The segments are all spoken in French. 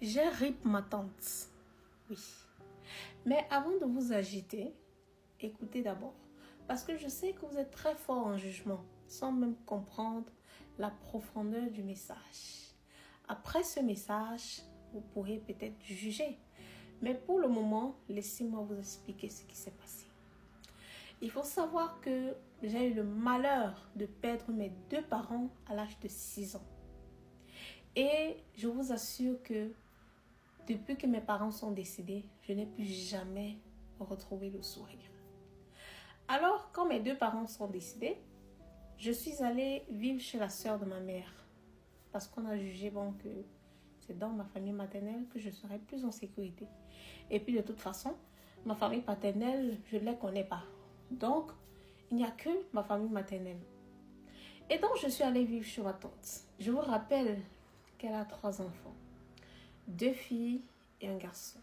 J'ai rip ma tante. Oui. Mais avant de vous agiter, écoutez d'abord. Parce que je sais que vous êtes très fort en jugement, sans même comprendre la profondeur du message. Après ce message, vous pourrez peut-être juger. Mais pour le moment, laissez-moi vous expliquer ce qui s'est passé. Il faut savoir que j'ai eu le malheur de perdre mes deux parents à l'âge de 6 ans. Et je vous assure que depuis que mes parents sont décédés, je n'ai plus jamais retrouvé le sourire. Alors, quand mes deux parents sont décédés, je suis allée vivre chez la sœur de ma mère. Parce qu'on a jugé que c'est dans ma famille maternelle que je serai plus en sécurité. Et puis de toute façon, ma famille paternelle, je ne les connais pas. Donc, il n'y a que ma famille maternelle. Et donc, je suis allée vivre chez ma tante. Je vous rappelle qu'elle a 3 enfants. 2 filles et un garçon.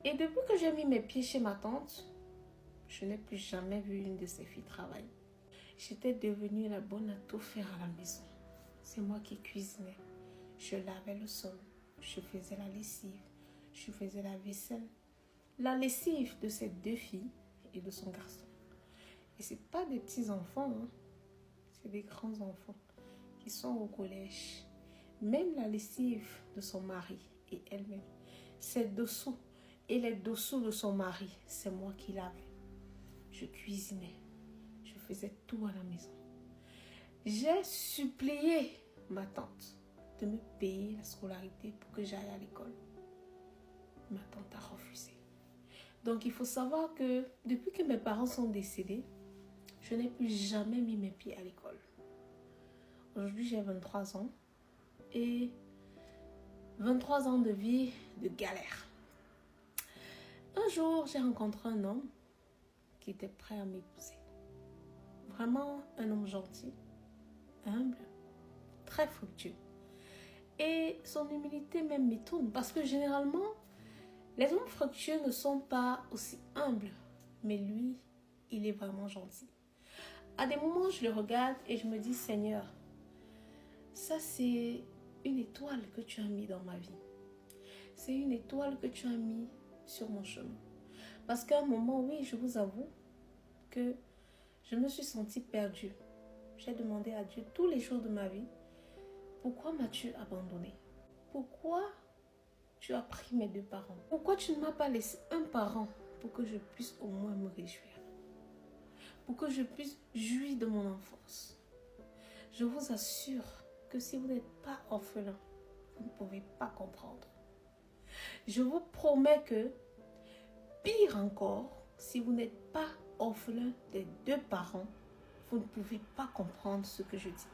Et depuis que j'ai mis mes pieds chez ma tante, je n'ai plus jamais vu une de ces filles travailler. J'étais devenue la bonne à tout faire à la maison. C'est moi qui cuisinais. Je lavais le sol. Je faisais la lessive. Je faisais la vaisselle. La lessive de ces 2 filles et de son garçon. Et ce n'est pas des petits enfants, c'est des grands enfants qui sont au collège. Même la lessive de son mari et elle-même, ses dessous et les dessous de son mari, c'est moi qui lavais. Je cuisinais, je faisais tout à la maison. J'ai supplié ma tante de me payer la scolarité pour que j'aille à l'école. Ma tante a refusé. Donc il faut savoir que depuis que mes parents sont décédés, je n'ai plus jamais mis mes pieds à l'école. Aujourd'hui, j'ai 23 ans et 23 ans de vie de galère. Un jour, j'ai rencontré un homme qui était prêt à m'épouser. Vraiment un homme gentil, humble, très fructueux. Et son humilité même m'étonne parce que généralement, les hommes fructueux ne sont pas aussi humbles. Mais lui, il est vraiment gentil. À des moments, je le regarde et je me dis, Seigneur, ça c'est une étoile que tu as mis dans ma vie. C'est une étoile que tu as mis sur mon chemin. Parce qu'à un moment, oui, je vous avoue que je me suis sentie perdue. J'ai demandé à Dieu tous les jours de ma vie, pourquoi m'as-tu abandonné? Pourquoi tu as pris mes 2 parents? Pourquoi tu ne m'as pas laissé un parent pour que je puisse au moins me réjouir? Pour que je puisse jouir de mon enfance? Je vous assure que si vous n'êtes pas orphelin, vous ne pouvez pas comprendre. Je vous promets que, pire encore, si vous n'êtes pas orphelin des 2 parents, vous ne pouvez pas comprendre ce que je dis.